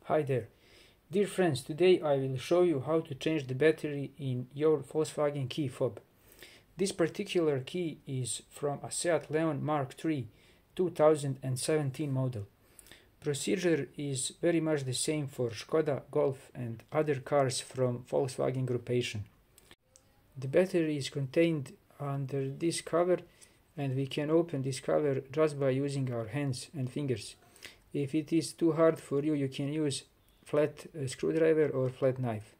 Hi there. Dear friends, today I will show you how to change the battery in your Volkswagen Key Fob. This particular key is from a Seat Leon MK3 2017 model. Procedure is very much the same for Skoda, Golf and other cars from Volkswagen groupation. The battery is contained under this cover and we can open this cover just by using our hands and fingers. If it is too hard for you, you can use flat screwdriver or flat knife.